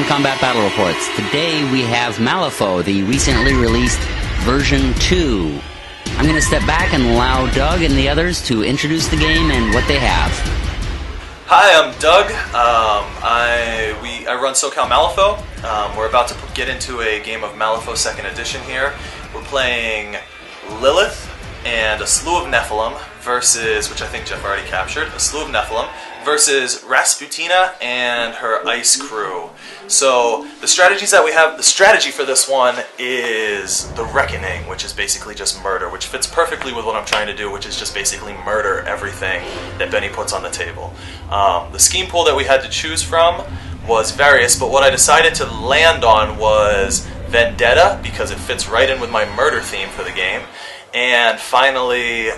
Combat Battle Reports. Today we have Malifaux, the recently released version 2. I'm going to step back and allow Doug and the others to introduce the game and what they have. Hi, I'm Doug. I run SoCal Malifaux. We're about to get into a game of Malifaux 2nd Edition here. We're playing Lilith and a slew of Nephilim versus, which I think Jeff already captured, a slew of Nephilim versus Rasputina and her ice crew. So the strategies that we have, the strategy for this one is the Reckoning, which is basically just murder, which fits perfectly with what I'm trying to do, which is just basically murder everything that Benny puts on the table. The scheme pool that we had to choose from was various, but what I decided to land on was Vendetta, because it fits right in with my murder theme for the game. And finally,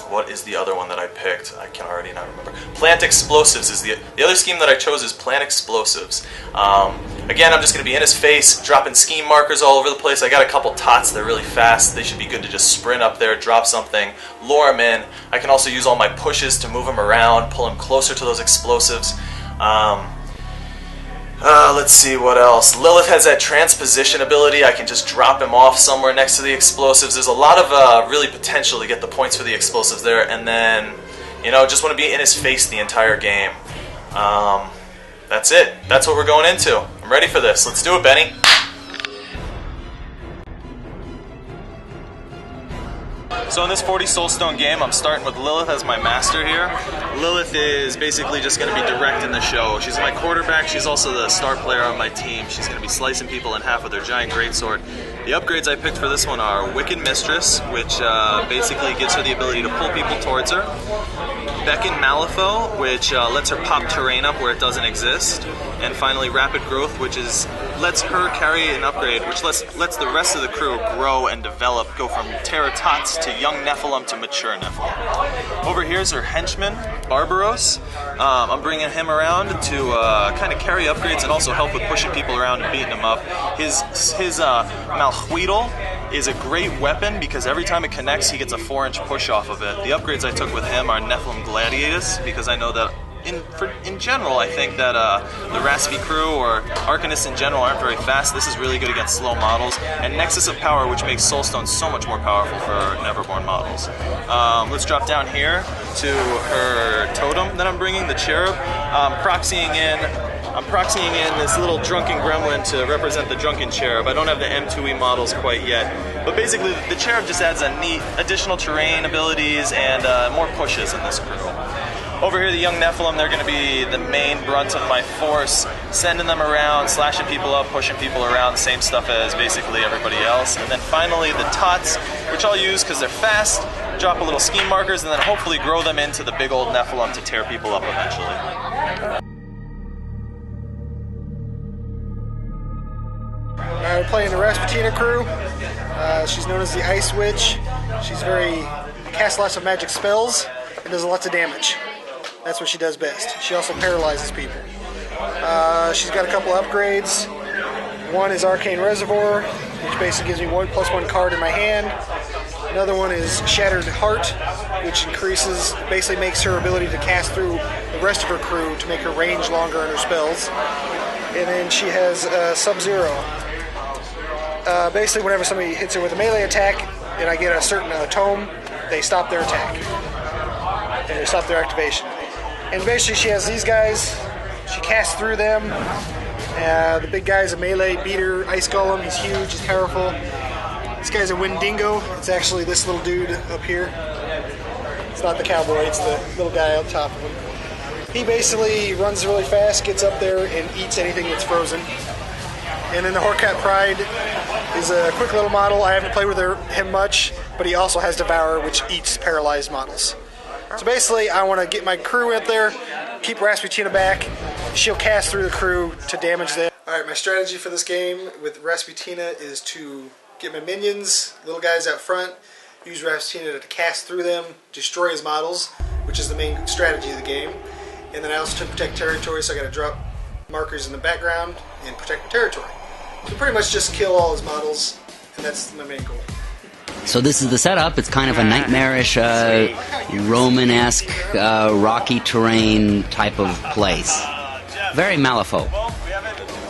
what is the other one that I picked? I can already not remember. Plant Explosives is the other scheme that I chose is Plant Explosives. Again, I'm just going to be in his face, dropping scheme markers all over the place. I got a couple tots, they're really fast. They should be good to just sprint up there, drop something, lure him in. I can also use all my pushes to move him around, pull him closer to those explosives. Let's see what else. Lilith has that transposition ability. I can just drop him off somewhere next to the explosives. There's a lot of really potential to get the points for the explosives there. And then, you know, just want to be in his face the entire game. That's it. That's what we're going into. I'm ready for this. Let's do it, Benny. So in this 40 Soulstone game, I'm starting with Lilith as my master here. Lilith is basically just going to be directing the show. She's my quarterback. She's also the star player on my team. She's going to be slicing people in half with her giant greatsword. The upgrades I picked for this one are Wicked Mistress, which basically gives her the ability to pull people towards her. Beckon Malifaux, which lets her pop terrain up where it doesn't exist. And finally Rapid Growth, which lets her carry an upgrade, which lets the rest of the crew grow and develop, go from Terror Tots to young Nephilim to mature Nephilim. Over here's her henchman, Barbaros. I'm bringing him around to kind of carry upgrades and also help with pushing people around and beating them up. His Malhuidal is a great weapon because every time it connects, he gets a 4-inch push off of it. The upgrades I took with him are Nephilim Gladiatus, because I know that in general, I think that the Raspi crew or Arcanists in general aren't very fast. This is really good against slow models. And Nexus of Power, which makes Soulstone so much more powerful for Neverborn models. Let's drop down here to her totem that I'm bringing, the Cherub. I'm proxying in this little drunken gremlin to represent the drunken cherub. I don't have the M2E models quite yet, but basically the cherub just adds a neat additional terrain abilities and more pushes in this crew. Over here, the young Nephilim, they're going to be the main brunt of my force, sending them around, slashing people up, pushing people around, same stuff as basically everybody else. And then finally the Tots, which I'll use because they're fast, drop a little scheme markers, and then hopefully grow them into the big old Nephilim to tear people up eventually. We're playing the Rasputina crew. She's known as the Ice Witch. She's casts lots of magic spells and does lots of damage. That's what she does best. She also paralyzes people. She's got a couple upgrades. One is Arcane Reservoir, which basically gives me 1+1 card in my hand. Another one is Shattered Heart, which basically makes her ability to cast through the rest of her crew to make her range longer on her spells. And then she has Sub-Zero. Basically, whenever somebody hits her with a melee attack, and I get a certain tome, they stop their attack. And they stop their activation. And basically, she has these guys. She casts through them. The big guy's a melee beater, Ice Golem. He's huge, he's powerful. This guy's a Wendigo. It's actually this little dude up here. It's not the cowboy, it's the little guy on top of him. He basically runs really fast, gets up there, and eats anything that's frozen. And then the Horkat Pride is a quick little model. I haven't played with him much, but he also has Devour, which eats paralyzed models. So basically, I want to get my crew up there, keep Rasputina back. She'll cast through the crew to damage them. Alright, my strategy for this game with Rasputina is to get my minions, little guys out front, use Rasputina to cast through them, destroy his models, which is the main strategy of the game. And then I also took Protect Territory, so I got to drop markers in the background and protect the territory. So pretty much just kill all his models, and that's my main goal. So this is the setup. It's kind of a nightmarish, Roman-esque, rocky terrain type of place. Very Malifaux.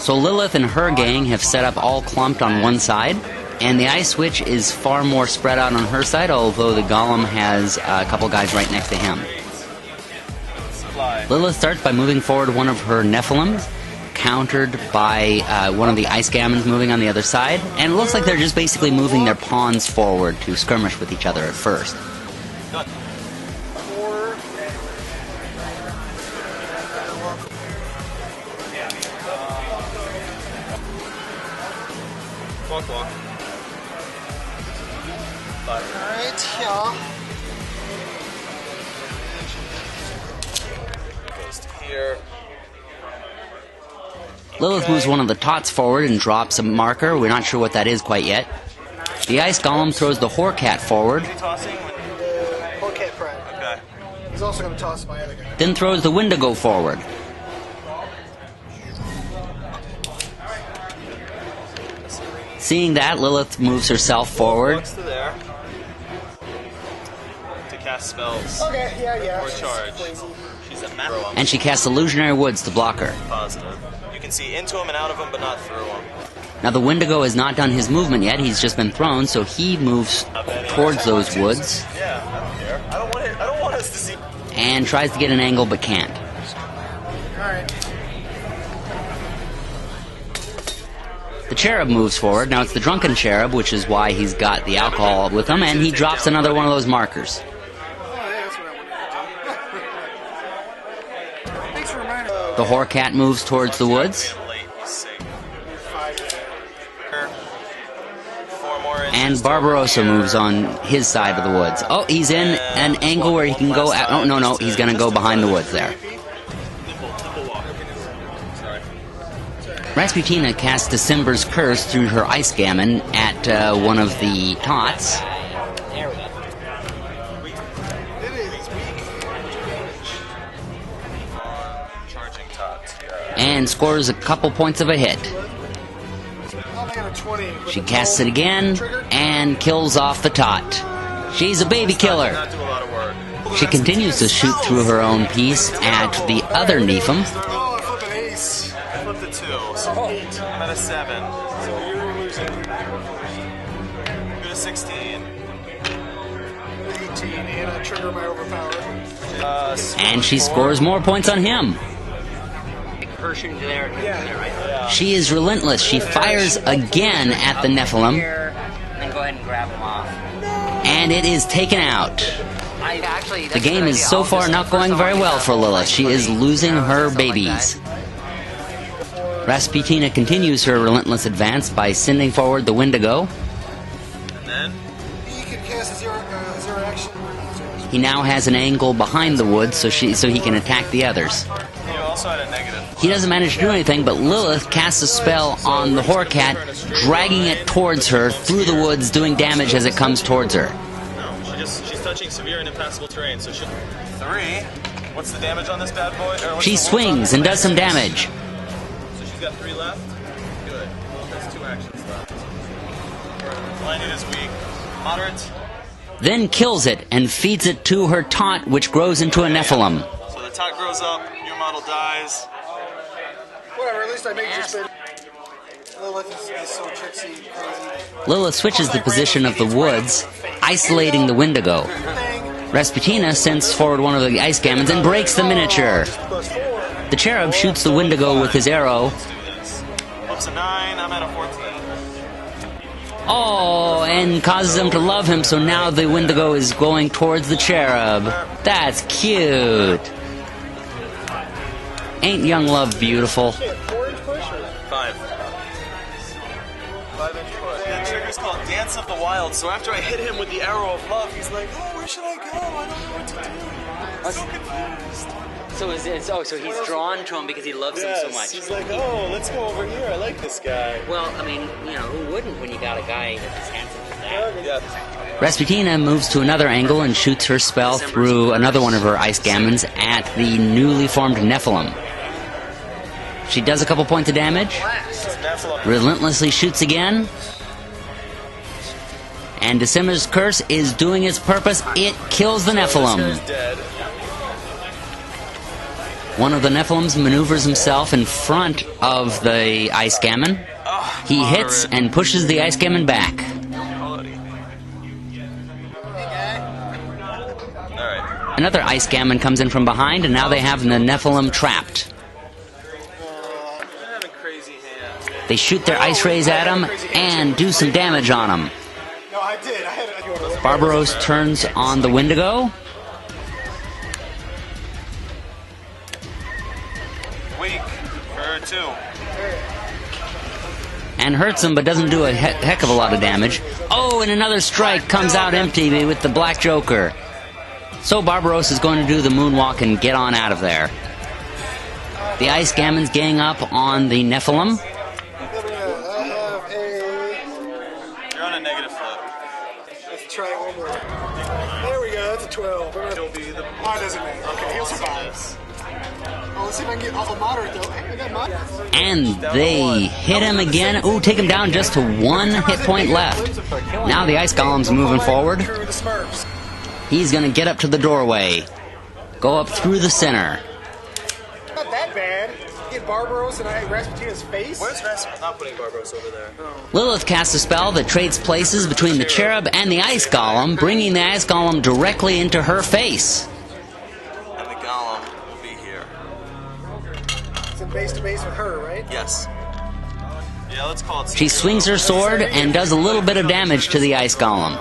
So Lilith and her gang have set up all clumped on one side, and the Ice Witch is far more spread out on her side, although the Golem has a couple guys right next to him. Lilith starts by moving forward one of her Nephilims, countered by one of the Ice Gammons moving on the other side, and it looks like they're just basically moving their pawns forward to skirmish with each other at first. Walk. Alright, yeah. Goes to here. Lilith moves one of the tots forward and drops a marker. We're not sure what that is quite yet. The Ice Golem throws the Horcat forward, Is he tossing? The Horcat Prime. Okay. He's also going to toss my other guy. then throws the Wendigo forward. Seeing that, Lilith moves herself forward, Walks to there. To cast spells. Okay, yeah. Or she's charge. crazy. She's a macro. I'm and she casts Illusionary Woods to block her. positive. You can see into him and out of him, but not through him. Now the Wendigo has not done his movement yet, he's just been thrown, so he moves towards those woods Yeah, I don't care. I don't want us to see. and tries to get an angle but can't. Alright. The Cherub moves forward. Now it's the Drunken Cherub, which is why he's got the alcohol with him, and he drops another one of those markers. Oh, yeah, that's what I wanted to do. Thanks for reminding me. The Horcat moves towards the woods, and Barbarossa moves on his side of the woods. Oh, he's in an angle where he can go out. Oh, no, he's going to go behind the woods there. Rasputina casts December's Curse through her Ice Gammon at one of the tots. And scores a couple points of a hit. She casts it again and kills off the tot. She's a baby killer. She continues to shoot through her own piece at the other Nephim. Oh, I flipped an ace. I flipped a 2, so 8. I'm at a 7. So you're losing. Go to 16. 18, and I trigger my overpower. And she scores more points on him. Yeah. She is relentless. She fires again at the Nephilim, Then go ahead and grab them off. and it is taken out. The game is so far not going very well for Lilith. She is losing her babies. Rasputina continues her relentless advance by sending forward the Wendigo. And then You can cast a zero action. He now has an angle behind the woods so he can attack the others. you also had a negative. He doesn't manage to do anything, but Lilith casts a spell on the Horcat, dragging it towards her through the woods, doing damage as it comes towards her. No, she's touching severe and impassable terrain, so she 3. What's the damage on this bad boy? Or what's She the swings and does some damage. So she's got 3 left. Good. Well, that's 2 actions left. Blinded is weak. Moderate. Then kills it and feeds it to her tot, which grows into a Nephilim. So the tot grows up, your model dies. Whatever, at least I made you spin. Lilith is so tricksy, crazy. Lilith switches the position of the woods, isolating the Wendigo. Rasputina sends forward one of the Ice Gammons and breaks the miniature. The Cherub shoots the Wendigo with his arrow. Let's do this. Ups a 9, I'm at a 14. Oh, and causes him to love him, so now the Wendigo is going towards the Cherub. That's cute. Ain't young love beautiful? 4-inch push or? 5. 5-inch push. The trigger's called Dance of the Wild, so after I hit him with the arrow of love, he's like, oh, where should I go? I don't know what to do. I'm so confused. So he's drawn to him because he loves him so much. He's like, oh, let's go over here. I like this guy. Well, I mean, who wouldn't when you got a guy that's as handsome as that? Yeah. Rasputina moves to another angle and shoots her spell through another one of her Ice Gammons at the newly formed Nephilim. She does a couple points of damage, relentlessly shoots again, and December's Curse is doing its purpose. It kills the Nephilim. Dead. One of the Nephilims maneuvers himself in front of the Ice Gammon. He hits and pushes the Ice Gammon back. Another Ice Gammon comes in from behind, and now they have the Nephilim trapped. They shoot their ice rays at him and do some damage on him. Barbaros turns on the Wendigo. Weak for 2. And hurts him, but doesn't do a heck of a lot of damage. Oh, and another strike comes out empty with the Black Joker. So Barbaros is going to do the moonwalk and get on out of there. The Ice Gammon's gang up on the Nephilim. You're on a negative flip. Let's try it one more. There we go, that's a 12. He'll be the... Oh, it doesn't matter. Okay, he'll survive. Oh, let's see if I can get off a moderate, though. Hey, I got moderate. And they hit him again. Ooh, take him down just to 1 hit point left. Now the Ice Golem's moving forward. He's going to get up to the doorway. Go up through the center. Not that bad. Get Barbaros and Rasputina's face. Where's Rasputina? I'm not putting Barbaros over there. Lilith casts a spell that trades places between the Cherub and the Ice Golem, bringing the Ice Golem directly into her face. And the Golem will be here. It's in base to base with her, right? Yes. Yeah, let's call it... She swings her sword and does a little bit of damage to the Ice Golem.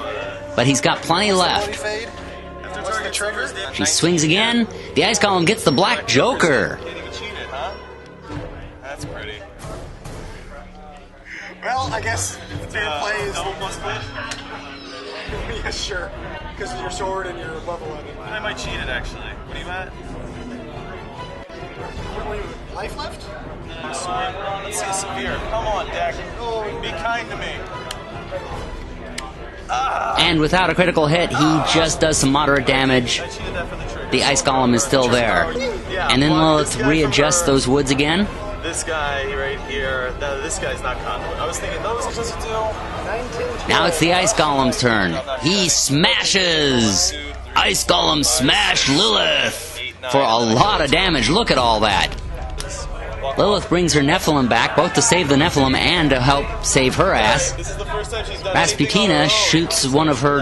But he's got plenty left. What's the trigger? She swings again. The Ice Golem gets the Black Joker. Can't even cheat it, huh? That's pretty. Well, I guess fair play is... Double plus flip? Yeah, sure. Because of your sword and your level on it. I might cheat it, actually. What are you at? What were you, life left? Sword. Let's see a severe. Come on, deck. Be kind to me. And without a critical hit, he just does some moderate damage. I cheated that for the trigger. The Ice Golem is still there. And then Lilith readjusts those woods again. This guy right here, this guy's not conduit. I was thinking those are supposed to do. 9, 10, Now it's the Ice Golem's turn. He smashes! Ice Golem smash Lilith! For a lot of damage. Look at all that. Lilith brings her Nephilim back, both to save the Nephilim and to help save her ass. This is the first time she's done Rasputina shoots one of her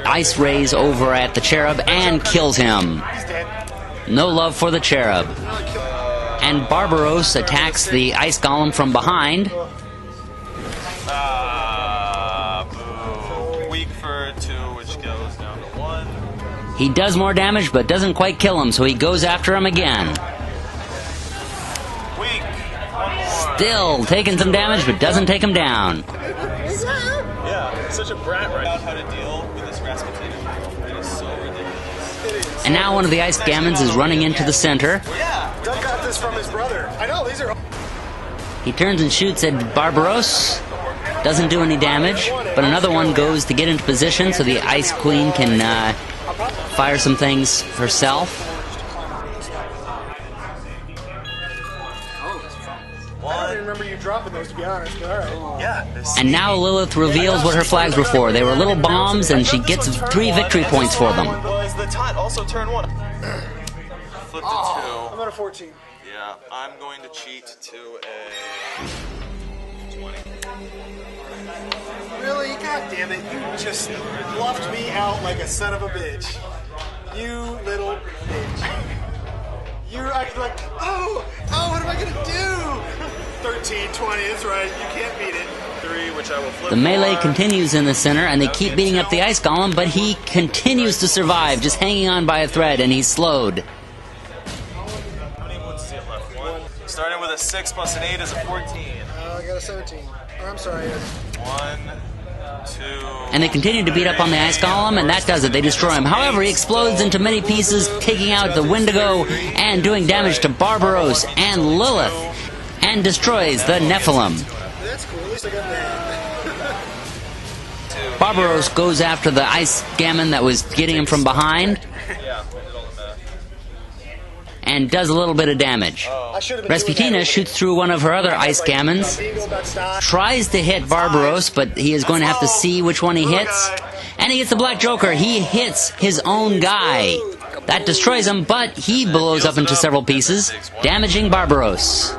ice rays over at the Cherub and kills him. No love for the Cherub. And Barbaros attacks the Ice Golem from behind. Boo. Weak for 2, which goes down to 1. He does more damage, but doesn't quite kill him, so he goes after him again. Weak. 1 more. Still taking some damage, but doesn't take him down. Yeah, such a brat right now. How to deal with this Rasputina. It is so ridiculous. And now one of the Ice Gammons is running into the center. Yeah. Doug got this from his brother. I know, these are... He turns and shoots at Barbaros. Doesn't do any damage, but another one goes to get into position so the Ice Queen can fire some things herself. I don't even remember you dropping those, to be honest, but alright. Yeah. And now Lilith reveals what her flags were for. They were little bombs, and she gets 3 victory points for them. Was the time also turn 1? Flip to 2. I'm at a 14. Yeah, I'm going to cheat to a 20. Really? God damn it. You just bluffed me out like a son of a bitch. You little bitch. You're acting like, oh, what am I going to do? 13, 20, that's right. You can't beat it. 3, which I will flip. The melee continues in the center, and they keep beating up the Ice Golem, but he continues to survive, just hanging on by a thread, and he's slowed. How many wounds does he have left? 1. Starting with a 6 plus an 8 is a 14. I got a 17. Oh, I'm sorry. 1, 2. And they continue to beat up on the Ice Golem, and that does it. They destroy him. However, he explodes into many pieces, taking out the Wendigo and doing damage to Barbaros and Lilith, and destroys the Nephilim. That's cool. At least I got that. Barbaros goes after the Ice Gammon that was getting him from behind, and does a little bit of damage. Rasputina shoots through one of her other Ice Gammons, tries to hit Barbaros, but he is going to have to see which one he hits. And he hits the Black Joker. He hits his own guy. That destroys him, but he blows up into several pieces, damaging Barbaros.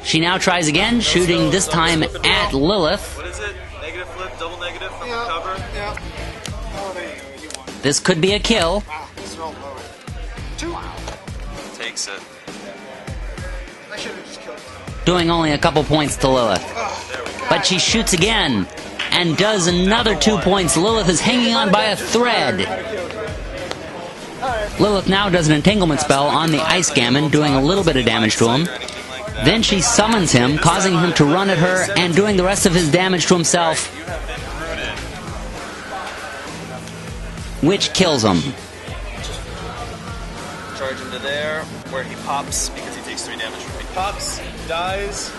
She now tries again, shooting this time at Lilith. What is it? Negative flip, double negative from the cover? Yeah. Oh, there you go. You won. This could be a kill. Wow, this is all low. 2. Takes it. I should have just killed him. Doing only a couple points to Lilith. But she shoots again, and does another 2 points. Lilith is hanging on by a thread. Lilith now does an entanglement spell on the Ice Gammon, doing a little bit of damage to him. Then she summons him, causing him to run at her, and doing the rest of his damage to himself, which kills him. Charge into there, where he pops, because he takes 3 damage from me. Pops, dies.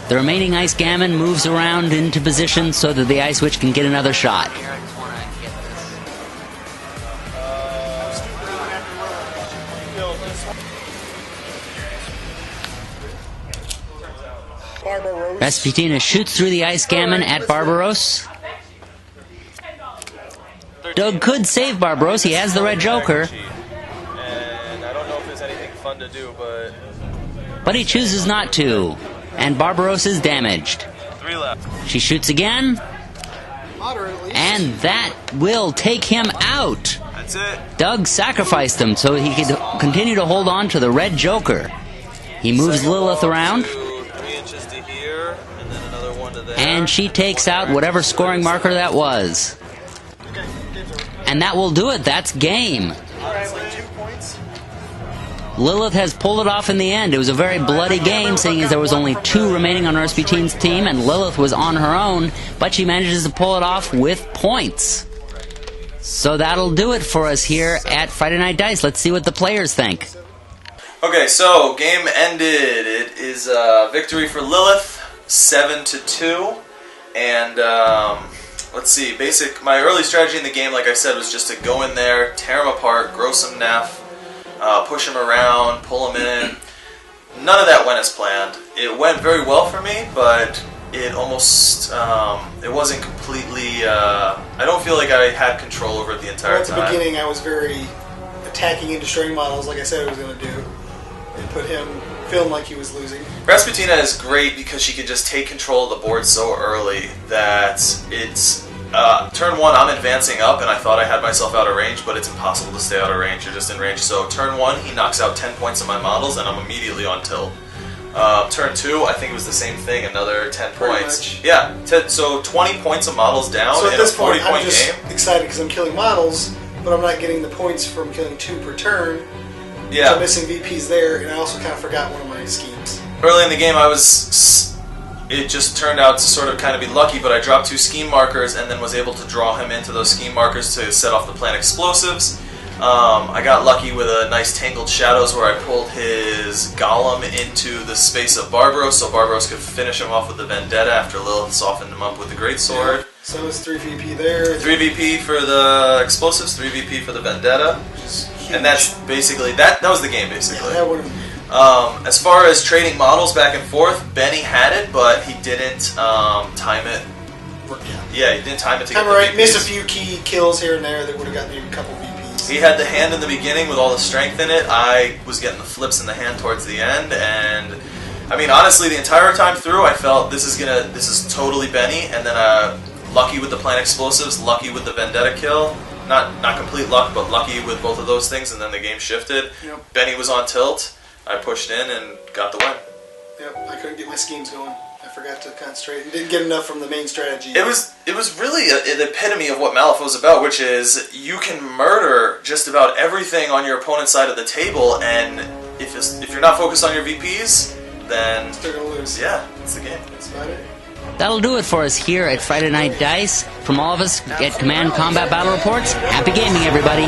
The remaining Ice Gammon moves around into position so that the Ice Witch can get another shot. Barbaros. Rasputina shoots through the Ice Gammon at Barbaros. Doug could save Barbaros, he has the red Joker, And I don't know if there's anything fun to do, but he chooses not to, and Barbaros is damaged. 3 left. She shoots again, Moderately. and that will take him out. That's it. Doug sacrificed him so he could continue to hold on to the red Joker. He moves Lilith around, 3 inches to here, and then another 1 to there. and she takes out whatever scoring marker that was. And that will do it. That's game. Alright, like 2 points. Lilith has pulled it off in the end. It was a very bloody game, seeing as there was only 2 remaining on Rasputina's team, and Lilith was on her own, but she manages to pull it off with points. So that'll do it for us here at Friday Night Dice. Let's see what the players think. Okay, so game ended. It is a victory for Lilith, 7-2, and let's see. My early strategy in the game, like I said, was just to go in there, tear him apart, grow some neff, push him around, pull him in. None of that went as planned. It went very well for me, but it almost it wasn't completely. I don't feel like I had control over it the entire time. At the beginning, I was very attacking and destroying models, like I said I was going to do, and put him feeling like he was losing. Rasputina is great because she can just take control of the board so early that it's turn 1 I'm advancing up and I thought I had myself out of range, but it's impossible to stay out of range. You're just in range. So turn 1 he knocks out 10 points of my models and I'm immediately on tilt. Turn 2 I think it was the same thing, another 10 points. Much. Yeah, so 20 points of models down So at in a this point, 40-point I'm just game. excited because I'm killing models, but I'm not getting the points from killing 2 per turn. Yeah. I'm missing VPs there, and I also kind of forgot one of my schemes. Early in the game, it just turned out to sort of kind of be lucky, but I dropped 2 scheme markers and then was able to draw him into those scheme markers to set off the plant explosives. I got lucky with a nice Tangled Shadows where I pulled his Golem into the space of Barbaros, so Barbaros could finish him off with the Vendetta after Lilith softened him up with the Greatsword. Yeah. So it's 3 VP there. 3 VP for the explosives, 3 VP for the Vendetta. Which is huge. And that's basically, that was the game, basically. Yeah, that would As far as trading models back and forth, Benny had it, but he didn't time it. Yeah, he didn't time it to get the right. VPs. Missed a few key kills here and there that would have gotten me a couple VPs. He had the hand in the beginning with all the strength in it. I was getting the flips in the hand towards the end, and I mean, honestly, the entire time through, I felt this is totally Benny, and then lucky with the plant explosives, lucky with the Vendetta kill. Not complete luck, but lucky with both of those things, and then the game shifted. Yep. Benny was on tilt. I pushed in and got the win. Yep, I couldn't get my schemes going. I forgot to concentrate and didn't get enough from the main strategy. It was really an epitome of what Malifaux is about, which is you can murder just about everything on your opponent's side of the table, and if you're not focused on your VPs, then Still gonna lose. yeah, it's the game. That's about it. That'll do it for us here at Friday Night Dice. From all of us at Command Combat Battle Reports, happy gaming, everybody.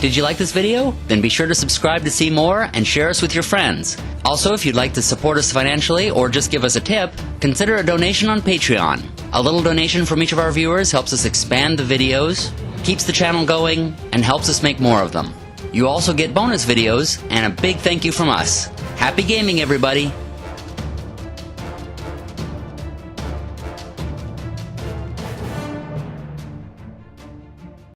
Did you like this video? Then be sure to subscribe to see more and share us with your friends. Also, if you'd like to support us financially or just give us a tip, consider a donation on Patreon. A little donation from each of our viewers helps us expand the videos, keeps the channel going, and helps us make more of them. You also get bonus videos and a big thank you from us. Happy gaming, everybody!